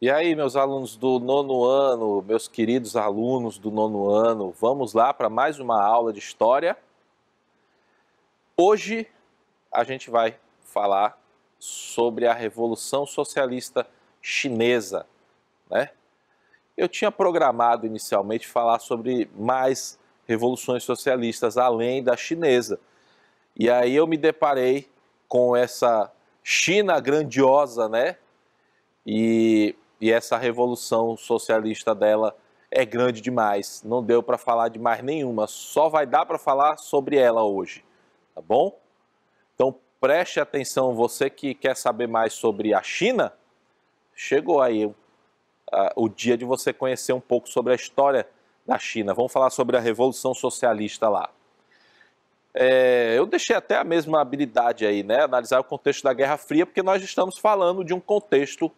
E aí, meus alunos do nono ano, meus queridos alunos do nono ano, vamos lá para mais uma aula de história. Hoje a gente vai falar sobre a Revolução Socialista Chinesa, né? Eu tinha programado inicialmente falar sobre mais revoluções socialistas além da chinesa. E aí eu me deparei com essa China grandiosa, né? E essa revolução socialista dela é grande demais. Não deu para falar de mais nenhuma, só vai dar para falar sobre ela hoje, tá bom? Então preste atenção, você que quer saber mais sobre a China, chegou aí o dia de você conhecer um pouco sobre a história da China. Vamos falar sobre a Revolução Socialista lá. Eu deixei até a mesma habilidade aí, né? Analisar o contexto da Guerra Fria, porque nós estamos falando de um contexto,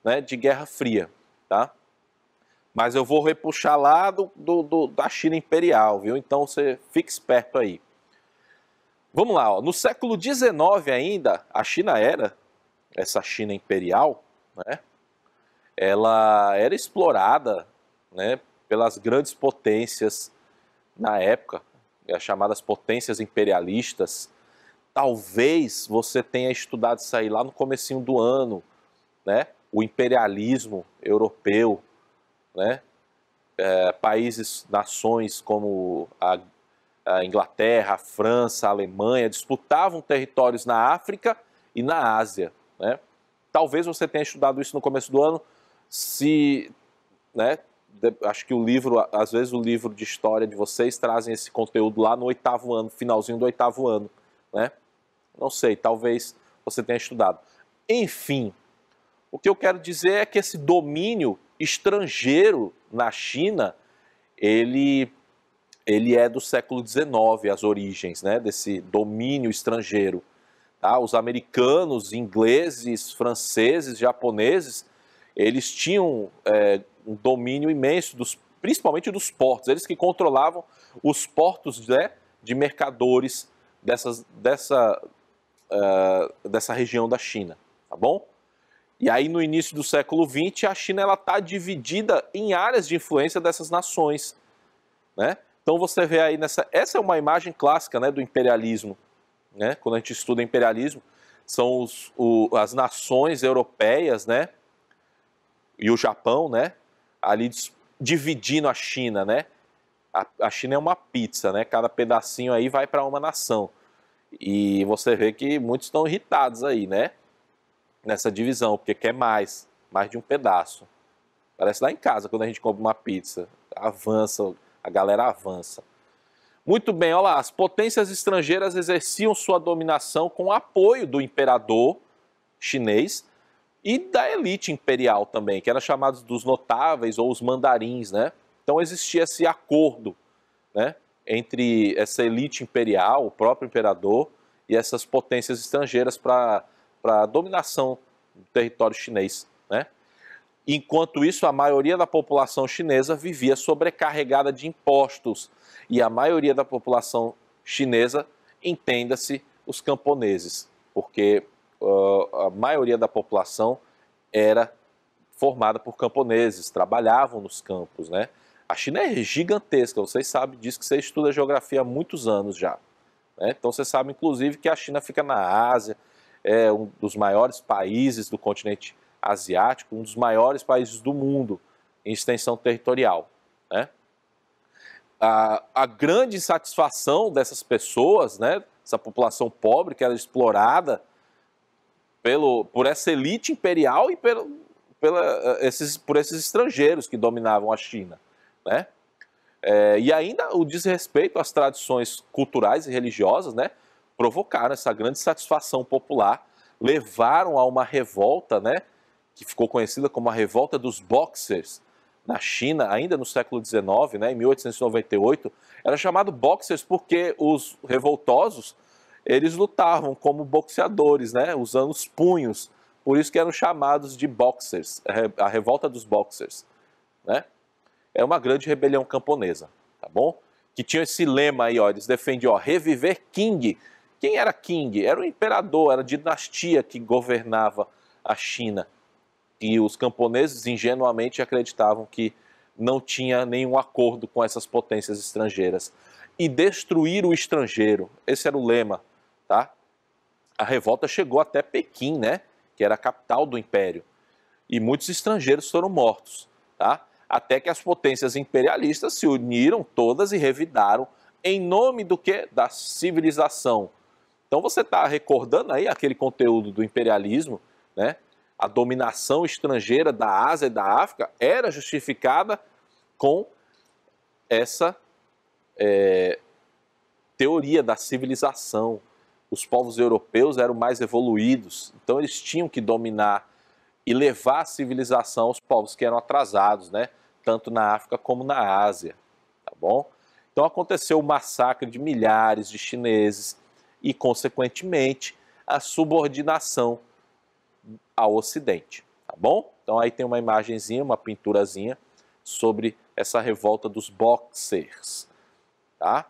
né, de Guerra Fria, tá? Mas eu vou repuxar lá da China Imperial, viu? Então você fique esperto aí. Vamos lá, ó. No século XIX ainda, a China essa China Imperial, né? Ela era explorada, né, pelas grandes potências na época, as chamadas potências imperialistas. Talvez você tenha estudado isso aí lá no comecinho do ano, né? O imperialismo europeu, né? Países, nações como a Inglaterra, a França, a Alemanha disputavam territórios na África e na Ásia, né? Talvez você tenha estudado isso no começo do ano, né? Acho que o livro, às vezes o livro de história de vocês trazem esse conteúdo lá no oitavo ano, finalzinho do oitavo ano, né? Não sei, talvez você tenha estudado. Enfim, o que eu quero dizer é que esse domínio estrangeiro na China, ele é do século XIX, as origens, né, desse domínio estrangeiro. Tá? Os americanos, ingleses, franceses, japoneses, eles tinham um domínio imenso, principalmente dos portos. Eles que controlavam os portos, né, de mercadores dessa região da China, tá bom? E aí no início do século XX, a China está dividida em áreas de influência dessas nações, né? Então você vê aí essa é uma imagem clássica, né, do imperialismo, né? Quando a gente estuda imperialismo, são as nações europeias, né, e o Japão, né, ali dividindo a China, né? A China é uma pizza, né? Cada pedacinho aí vai para uma nação. E você vê que muitos estão irritados aí, né? Nessa divisão, porque quer mais de um pedaço. Parece lá em casa, quando a gente compra uma pizza. Avança, a galera avança. Muito bem, olha lá, as potências estrangeiras exerciam sua dominação com o apoio do imperador chinês e da elite imperial também, que eram chamados dos notáveis ou os mandarins, né? Então existia esse acordo, né, entre essa elite imperial, o próprio imperador, e essas potências estrangeiras para a dominação do território chinês, né? Enquanto isso, a maioria da população chinesa vivia sobrecarregada de impostos, e a maioria da população chinesa, entenda-se, os camponeses, porque a maioria da população era formada por camponeses, trabalhavam nos campos, né? A China é gigantesca, vocês sabem disso, que você estuda geografia há muitos anos já, né? Então você sabe, inclusive, que a China fica na Ásia, é um dos maiores países do continente asiático, um dos maiores países do mundo em extensão territorial, né? A grande insatisfação dessas pessoas, né, essa população pobre que era explorada por essa elite imperial e por esses estrangeiros que dominavam a China, né? E ainda o desrespeito às tradições culturais e religiosas, né, provocaram essa grande satisfação popular, levaram a uma revolta, né, que ficou conhecida como a Revolta dos Boxers, na China, ainda no século XIX, né, em 1898, era chamado Boxers porque os revoltosos, eles lutavam como boxeadores, né, usando os punhos, por isso que eram chamados de Boxers, a Revolta dos Boxers, né? É uma grande rebelião camponesa, tá bom? Que tinha esse lema aí, ó, eles defendiam, ó, reviver Qing. Quem era Qing? Era o imperador, era a dinastia que governava a China, que os camponeses ingenuamente acreditavam que não tinha nenhum acordo com essas potências estrangeiras. E destruir o estrangeiro, esse era o lema, tá? A revolta chegou até Pequim, né? Que era a capital do império. E muitos estrangeiros foram mortos, tá? Até que as potências imperialistas se uniram todas e revidaram em nome do quê? Da civilização. Então você está recordando aí aquele conteúdo do imperialismo, né? A dominação estrangeira da Ásia e da África era justificada com essa teoria da civilização. Os povos europeus eram mais evoluídos, então eles tinham que dominar e levar a civilização aos povos que eram atrasados, né? Tanto na África como na Ásia, tá bom? Então aconteceu o massacre de milhares de chineses e, consequentemente, a subordinação ao Ocidente, tá bom? Então aí tem uma imagenzinha, uma pinturazinha sobre essa revolta dos Boxers, tá?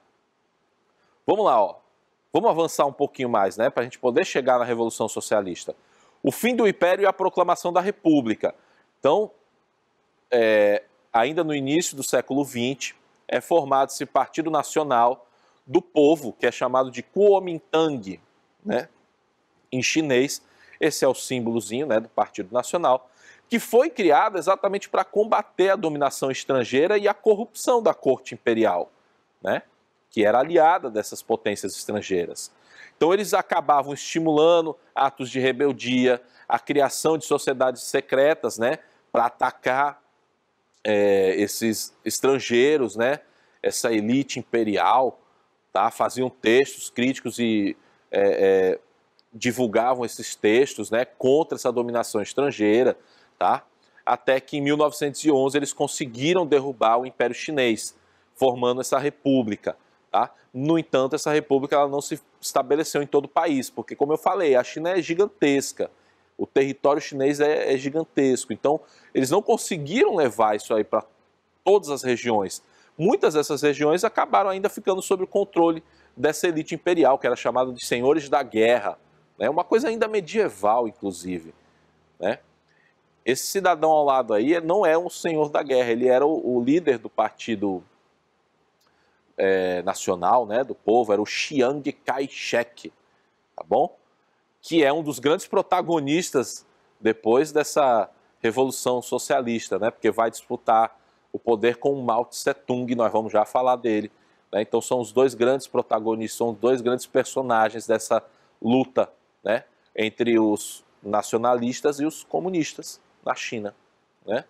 Vamos lá, ó. Vamos avançar um pouquinho mais, né, para a gente poder chegar na Revolução Socialista. O fim do Império e a proclamação da República. Então, ainda no início do século XX, é formado esse Partido Nacional do Povo, que é chamado de Kuomintang, né, em chinês. Esse é o símbolozinho, né, do Partido Nacional, que foi criado exatamente para combater a dominação estrangeira e a corrupção da corte imperial, né, que era aliada dessas potências estrangeiras. Então eles acabavam estimulando atos de rebeldia, a criação de sociedades secretas, né, para atacar esses estrangeiros, né, essa elite imperial, tá, faziam textos críticos e divulgavam esses textos, né, contra essa dominação estrangeira, tá, até que em 1911 eles conseguiram derrubar o Império Chinês, formando essa república. Tá? No entanto, essa república ela não se estabeleceu em todo o país, porque, como eu falei, a China é gigantesca, o território chinês é gigantesco, então eles não conseguiram levar isso aí para todas as regiões. Muitas dessas regiões acabaram ainda ficando sob o controle dessa elite imperial, que era chamada de senhores da guerra, né? Uma coisa ainda medieval, inclusive, né? Esse cidadão ao lado aí não é um senhor da guerra, ele era o líder do partido nacional, né, do povo, era o Chiang Kai-shek, tá bom? Que é um dos grandes protagonistas depois dessa revolução socialista, né, porque vai disputar o poder com o Mao Tse-tung, nós vamos já falar dele, né? Então são os dois grandes protagonistas, são os dois grandes personagens dessa luta, né, entre os nacionalistas e os comunistas na China, né?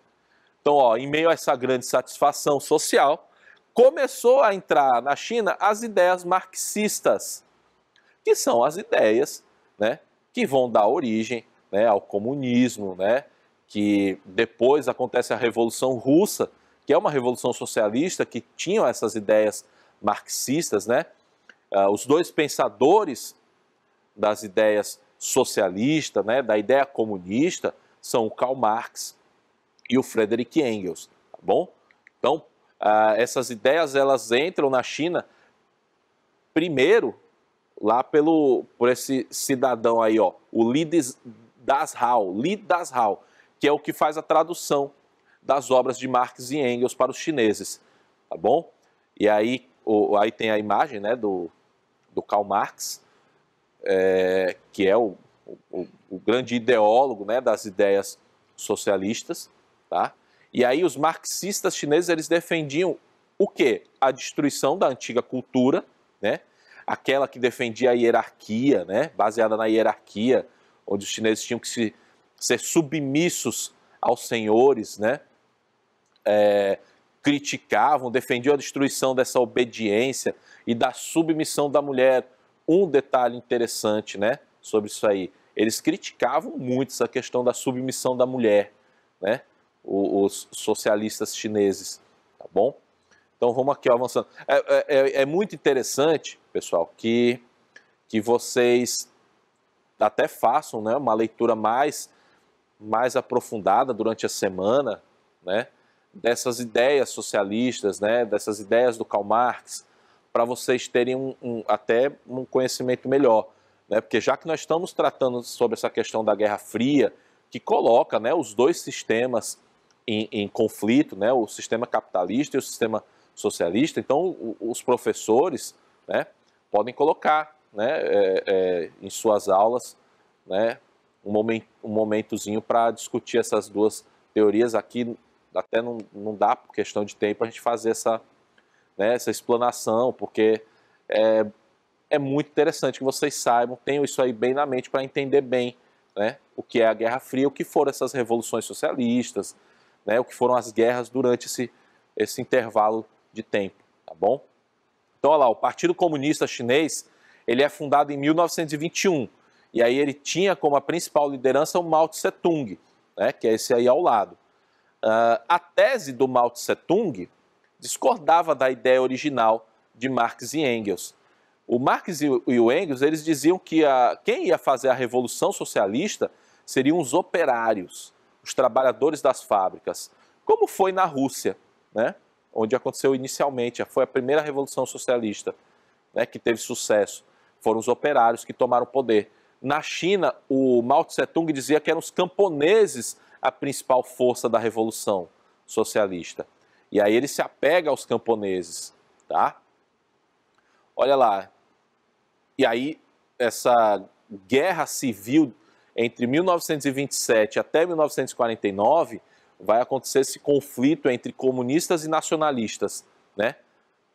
Então, ó, em meio a essa grande satisfação social, começou a entrar na China as ideias marxistas, que são as ideias, né, que vão dar origem, né, ao comunismo, né, que depois acontece a Revolução Russa, que é uma revolução socialista que tinham essas ideias marxistas, né? Os dois pensadores das ideias socialistas, né, da ideia comunista, são o Karl Marx e o Friedrich Engels, tá bom? Então, essas ideias elas entram na China primeiro lá por esse cidadão aí, ó, o Li Dazhao, que é o que faz a tradução das obras de Marx e Engels para os chineses, tá bom? E aí, aí tem a imagem, né, do Karl Marx, que é o grande ideólogo, né, das ideias socialistas, tá? E aí os marxistas chineses, eles defendiam o quê? A destruição da antiga cultura, né? Aquela que defendia a hierarquia, né? Baseada na hierarquia, onde os chineses tinham que ser submissos aos senhores, né? Criticavam, defendiam a destruição dessa obediência e da submissão da mulher. Um detalhe interessante, né, sobre isso aí, eles criticavam muito essa questão da submissão da mulher, né? Os socialistas chineses, tá bom? Então vamos aqui avançando. É muito interessante, pessoal, que vocês até façam, né, uma leitura mais aprofundada durante a semana, né, dessas ideias socialistas, né, dessas ideias do Karl Marx, para vocês terem até um conhecimento melhor, né, porque já que nós estamos tratando sobre essa questão da Guerra Fria, que coloca, né, os dois sistemas em conflito, né, o sistema capitalista e o sistema socialista. Então, os professores, né, podem colocar, né, em suas aulas, né, um momentozinho para discutir essas duas teorias. Aqui até não dá, por questão de tempo, a gente fazer né, essa explanação, porque é muito interessante que vocês saibam, tenham isso aí bem na mente para entender bem, né, o que é a Guerra Fria, o que foram essas revoluções socialistas, né, o que foram as guerras durante esse intervalo de tempo, tá bom? Então, olha lá, o Partido Comunista Chinês, ele é fundado em 1921, e aí ele tinha como a principal liderança o Mao Tse-tung, né, que é esse aí ao lado. A tese do Mao Tse-tung discordava da ideia original de Marx e Engels. O Marx e o Engels, eles diziam que quem ia fazer a revolução socialista seriam os operários, os trabalhadores das fábricas, como foi na Rússia, né, onde aconteceu inicialmente, foi a primeira revolução socialista, né, que teve sucesso. Foram os operários que tomaram poder. Na China, o Mao Tse-tung dizia que eram os camponeses a principal força da revolução socialista. E aí ele se apega aos camponeses, tá? Olha lá. E aí essa guerra civil entre 1927 até 1949 vai acontecer esse conflito entre comunistas e nacionalistas, né?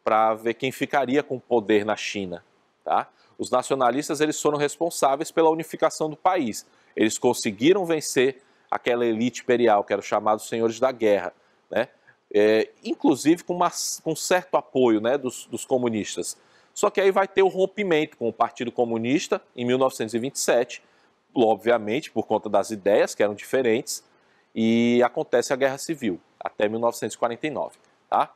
Para ver quem ficaria com o poder na China, tá? Os nacionalistas, eles foram responsáveis pela unificação do país. Eles conseguiram vencer aquela elite imperial, que eram os chamados senhores da guerra, né? Inclusive com certo apoio, né, dos comunistas. Só que aí vai ter o rompimento com o Partido Comunista em 1927, obviamente por conta das ideias que eram diferentes, e acontece a Guerra Civil, até 1949. Tá?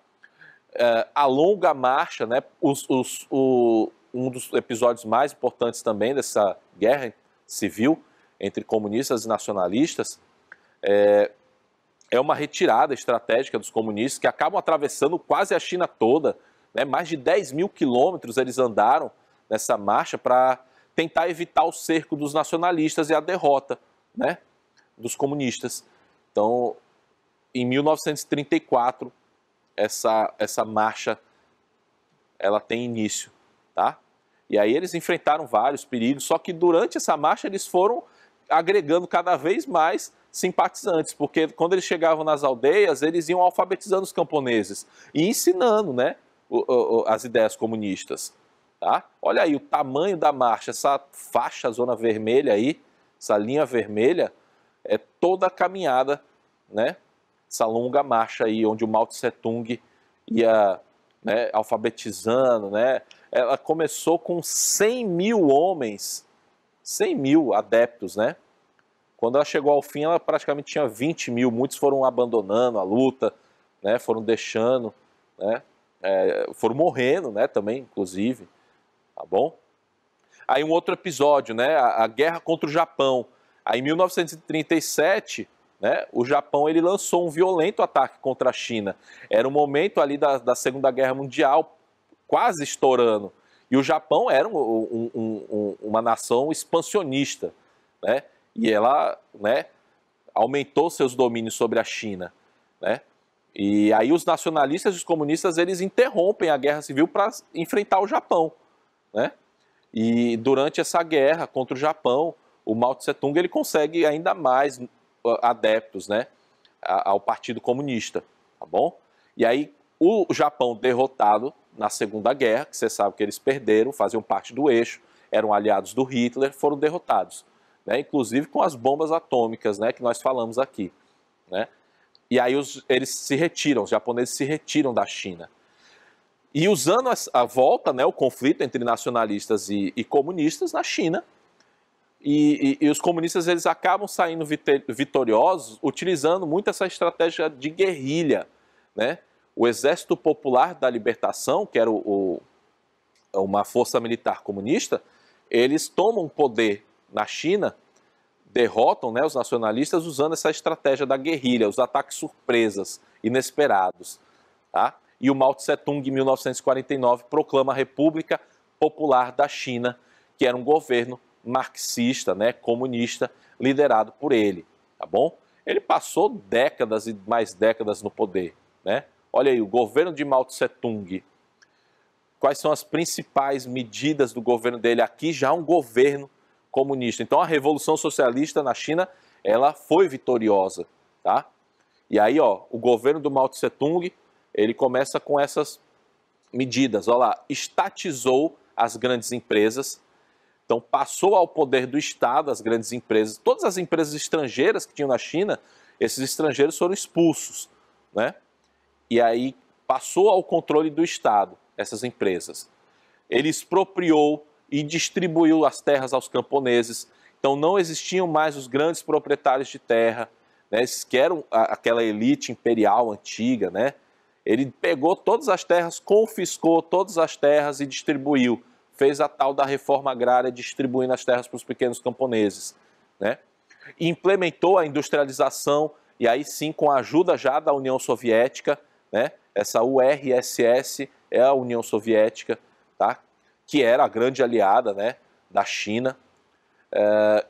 A longa marcha, né, um dos episódios mais importantes também dessa Guerra Civil entre comunistas e nacionalistas é uma retirada estratégica dos comunistas que acabam atravessando quase a China toda, né? Mais de 10 mil quilômetros eles andaram nessa marcha para tentar evitar o cerco dos nacionalistas e a derrota, né, dos comunistas. Então, em 1934, essa marcha ela tem início, tá? E aí eles enfrentaram vários perigos, só que durante essa marcha eles foram agregando cada vez mais simpatizantes, porque quando eles chegavam nas aldeias, eles iam alfabetizando os camponeses e ensinando, né, as ideias comunistas. Tá? Olha aí o tamanho da marcha, essa faixa, zona vermelha aí, essa linha vermelha, é toda a caminhada, né, essa longa marcha aí, onde o Mao Tse-tung ia, né, alfabetizando, né? Ela começou com 100 mil homens, 100 mil adeptos, né? Quando ela chegou ao fim, ela praticamente tinha 20 mil, muitos foram abandonando a luta, né, foram deixando, né, foram morrendo, né, também, inclusive, tá bom? Aí um outro episódio, né, a guerra contra o Japão. Aí em 1937, né, o Japão ele lançou um violento ataque contra a China. Era um momento ali da Segunda Guerra Mundial, quase estourando. E o Japão era uma nação expansionista, né? E ela, né, aumentou seus domínios sobre a China, né? E aí os nacionalistas e os comunistas, eles interrompem a guerra civil para enfrentar o Japão, né? E durante essa guerra contra o Japão, o Mao Tse-tung ele consegue ainda mais adeptos, né, ao Partido Comunista, tá bom? E aí o Japão derrotado na Segunda Guerra, que você sabe que eles perderam, faziam parte do eixo, eram aliados do Hitler, foram derrotados, né, inclusive com as bombas atômicas, né, que nós falamos aqui, né? E aí eles se retiram, os japoneses se retiram da China. E usando a volta, né, o conflito entre nacionalistas e comunistas na China, e os comunistas eles acabam saindo vitoriosos utilizando muito essa estratégia de guerrilha, né? O Exército Popular da Libertação, que era uma força militar comunista, eles tomam poder na China, derrotam, né, os nacionalistas usando essa estratégia da guerrilha, os ataques surpresas, inesperados. Tá? E o Mao Tse-tung, em 1949, proclama a República Popular da China, que era um governo marxista, né, comunista, liderado por ele. tá bom? Ele passou décadas e mais décadas no poder, né? Olha aí, o governo de Mao Tse-tung. Quais são as principais medidas do governo dele? Aqui já um governo comunista. Então a Revolução Socialista na China, ela foi vitoriosa, tá? E aí, ó, o governo do Mao Tse-tung, ele começa com essas medidas. Olha lá, estatizou as grandes empresas. Então passou ao poder do Estado as grandes empresas. Todas as empresas estrangeiras que tinham na China, esses estrangeiros foram expulsos, né? E aí passou ao controle do Estado essas empresas. Ele expropriou e distribuiu as terras aos camponeses. Então não existiam mais os grandes proprietários de terra, né, que eram aquela elite imperial antiga, né? Ele pegou todas as terras, confiscou todas as terras e distribuiu. Fez a tal da reforma agrária, distribuindo as terras para os pequenos camponeses, né? E implementou a industrialização, e aí sim com a ajuda já da União Soviética, né? Essa URSS é a União Soviética, tá? Que era a grande aliada, né, da China.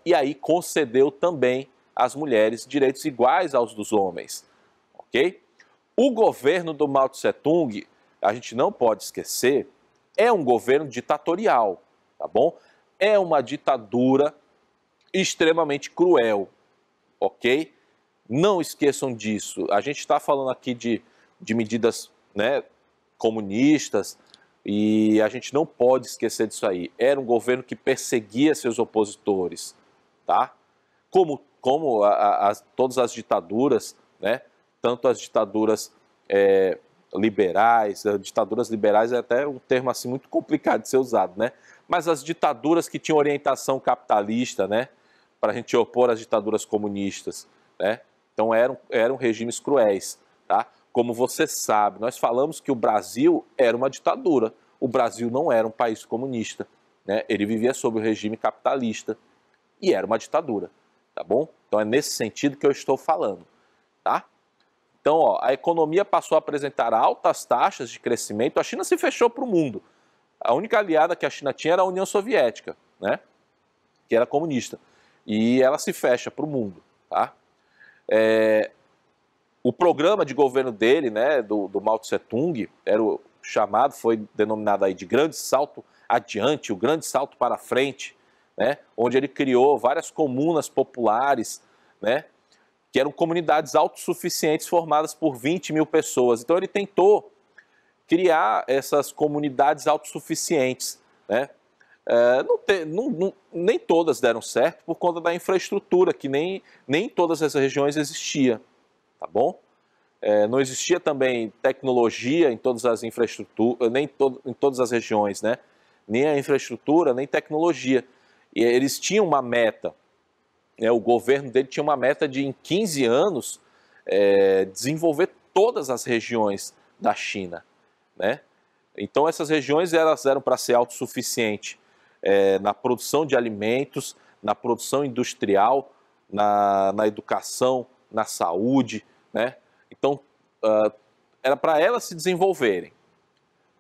E aí concedeu também às mulheres direitos iguais aos dos homens, ok? O governo do Mao Tse-tung, a gente não pode esquecer, é um governo ditatorial, tá bom? É uma ditadura extremamente cruel, ok? Não esqueçam disso. A gente está falando aqui de medidas, né, comunistas, e a gente não pode esquecer disso aí. Era um governo que perseguia seus opositores, tá? Como todas as ditaduras, né? Tanto as ditaduras liberais, ditaduras liberais é até um termo assim muito complicado de ser usado, né? Mas as ditaduras que tinham orientação capitalista, né? Para a gente opor às ditaduras comunistas, né? Então eram regimes cruéis, tá? Como você sabe, nós falamos que o Brasil era uma ditadura. O Brasil não era um país comunista, né? Ele vivia sob o regime capitalista e era uma ditadura, tá bom? Então é nesse sentido que eu estou falando, tá? Então, ó, a economia passou a apresentar altas taxas de crescimento. A China se fechou para o mundo. A única aliada que a China tinha era a União Soviética, né? Que era comunista. E ela se fecha para o mundo, tá? O programa de governo dele, né, do Mao Tse-tung, era o chamado, foi denominado aí de grande salto adiante, o grande salto para frente, né, onde ele criou várias comunas populares, né, que eram comunidades autossuficientes formadas por 20 mil pessoas. Então ele tentou criar essas comunidades autossuficientes, né. Nem todas deram certo por conta da infraestrutura, que nem em todas as regiões existia, tá bom? Não existia também tecnologia em todas as infraestruturas, em todas as regiões, né? Nem a infraestrutura, nem tecnologia. E eles tinham uma meta, né? O governo dele tinha uma meta de, em 15 anos, desenvolver todas as regiões da China, né? Então essas regiões elas eram para ser autossuficientes na produção de alimentos, na produção industrial, na educação, na saúde, né? Então, era para elas se desenvolverem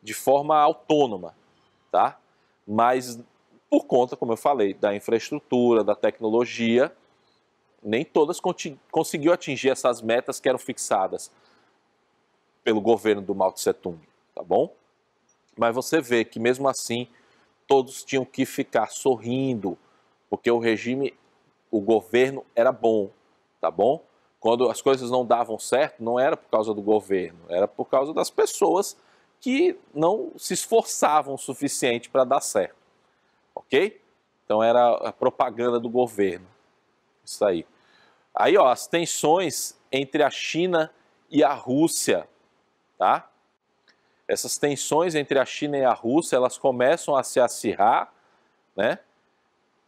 de forma autônoma, tá? Mas por conta, como eu falei, da infraestrutura, da tecnologia, nem todas conseguiu atingir essas metas que eram fixadas pelo governo do Mao Tse-tung, tá bom? Mas você vê que mesmo assim todos tinham que ficar sorrindo, porque o governo era bom, tá bom? Quando as coisas não davam certo, não era por causa do governo, era por causa das pessoas que não se esforçavam o suficiente para dar certo, ok? Então era a propaganda do governo, isso aí. Aí, ó, as tensões entre a China e a Rússia, tá? Essas tensões entre a China e a Rússia, elas começam a se acirrar, né?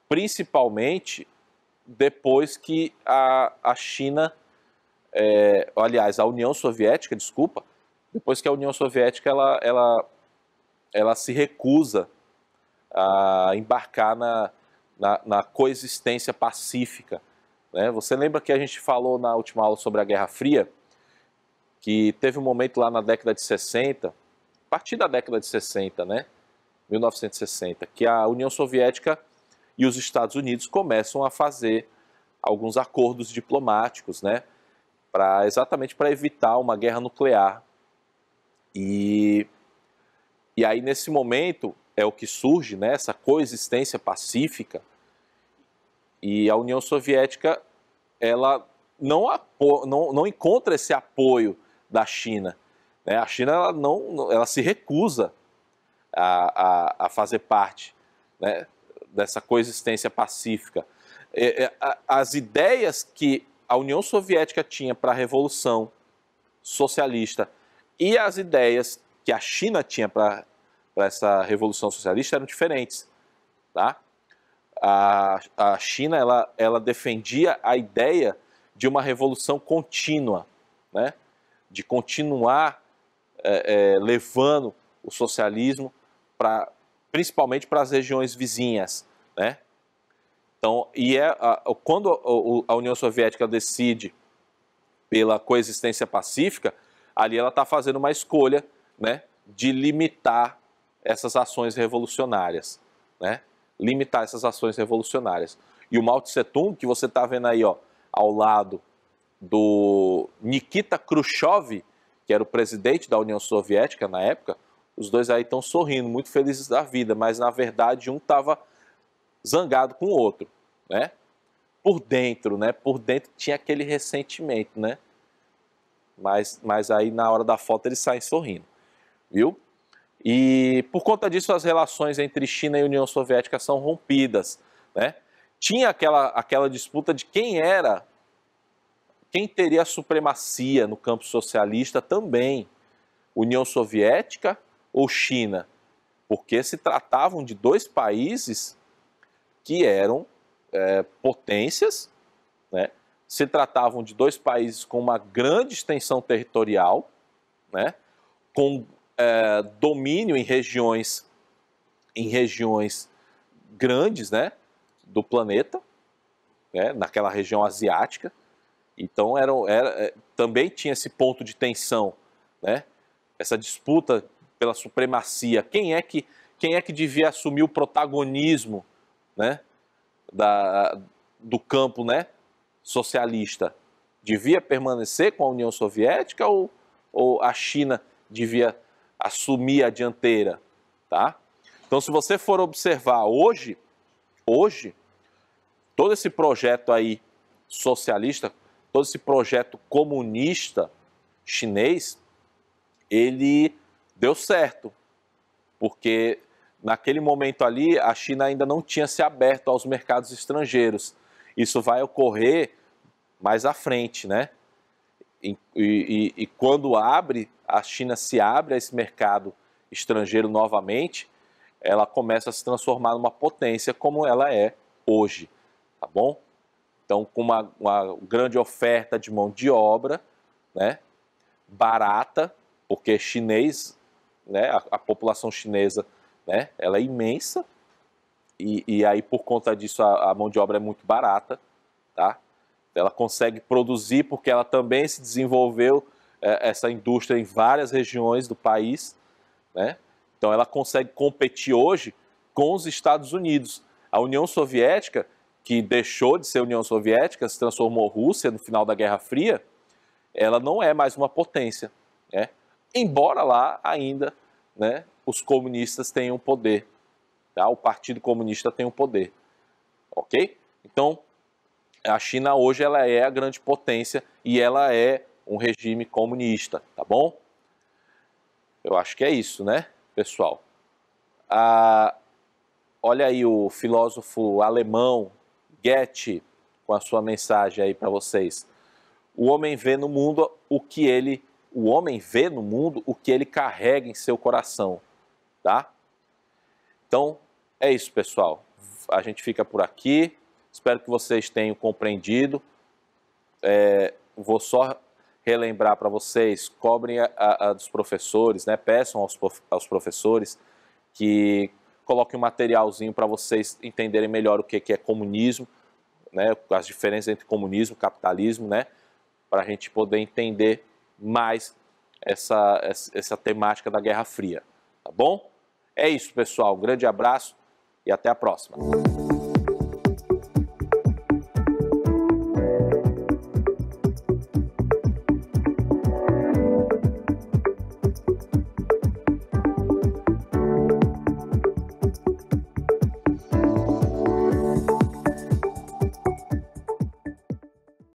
Principalmente depois que a China, aliás, a União Soviética, desculpa, depois que a União Soviética ela se recusa a embarcar na coexistência pacífica, né? Você lembra que a gente falou na última aula sobre a Guerra Fria, que teve um momento lá na década de 60, a partir da década de 60, né? 1960, que a União Soviética e os Estados Unidos começam a fazer alguns acordos diplomáticos, né, exatamente para evitar uma guerra nuclear. E aí, nesse momento, é o que surge, né, essa coexistência pacífica, e a União Soviética ela não encontra esse apoio da China. Né? A China ela se recusa a fazer parte, né, dessa coexistência pacífica. As ideias que a União Soviética tinha para a Revolução Socialista e as ideias que a China tinha para essa Revolução Socialista eram diferentes. Tá? A China ela defendia a ideia de uma revolução contínua, né? De continuar levando o socialismo principalmente para as regiões vizinhas, né? Então, quando a União Soviética decide pela coexistência pacífica, ali ela está fazendo uma escolha, né, de limitar essas ações revolucionárias, né? Limitar essas ações revolucionárias. E o Mao Tse-tung, que você está vendo aí, ó, ao lado do Nikita Khrushchev, que era o presidente da União Soviética na época, os dois aí estão sorrindo, muito felizes da vida, mas na verdade um estava zangado com o outro, né? Por dentro, né? Por dentro tinha aquele ressentimento, né? Mas aí na hora da foto eles saem sorrindo, viu? E por conta disso as relações entre China e União Soviética são rompidas, né? Tinha aquela disputa de quem teria a supremacia no campo socialista também, União Soviética ou China, porque se tratavam de dois países que eram potências, né? Se tratavam de dois países com uma grande extensão territorial, né? Com domínio em regiões grandes, né, do planeta, né, naquela região asiática. Então também tinha esse ponto de tensão, né, essa disputa pela supremacia. Quem é que devia assumir o protagonismo, né, do campo, né, socialista? Devia permanecer com a União Soviética ou a China devia assumir a dianteira, tá? Então, se você for observar hoje, todo esse projeto aí socialista, todo esse projeto comunista chinês, ele deu certo, porque naquele momento ali a China ainda não tinha se aberto aos mercados estrangeiros. Isso vai ocorrer mais à frente, né? E quando a China se abre a esse mercado estrangeiro novamente, ela começa a se transformar numa potência como ela é hoje, tá bom? Então, com uma grande oferta de mão de obra, né, barata, porque chinês, né, a população chinesa, né, ela é imensa, e aí por conta disso a mão de obra é muito barata, tá? Ela consegue produzir porque ela também se desenvolveu essa indústria em várias regiões do país, né? Então ela consegue competir hoje com os Estados Unidos. A União Soviética, que deixou de ser União Soviética, se transformou Rússia no final da Guerra Fria, ela não é mais uma potência, né? Embora lá ainda, né, os comunistas tenham poder, tá? O Partido Comunista tem o poder, ok? Então a China hoje ela é a grande potência e ela é um regime comunista, tá bom? Eu acho que é isso, né, pessoal? Olha aí o filósofo alemão Goethe com a sua mensagem aí para vocês. O homem vê no mundo o que ele carrega em seu coração, tá? Então é isso, pessoal. A gente fica por aqui. Espero que vocês tenham compreendido. Vou só relembrar para vocês, cobrem a dos professores, né? Peçam aos professores que coloquem um materialzinho para vocês entenderem melhor o que é comunismo, né? As diferenças entre comunismo e capitalismo, né? Para a gente poder entender mais essa temática da Guerra Fria, tá bom? É isso, pessoal. Um grande abraço e até a próxima.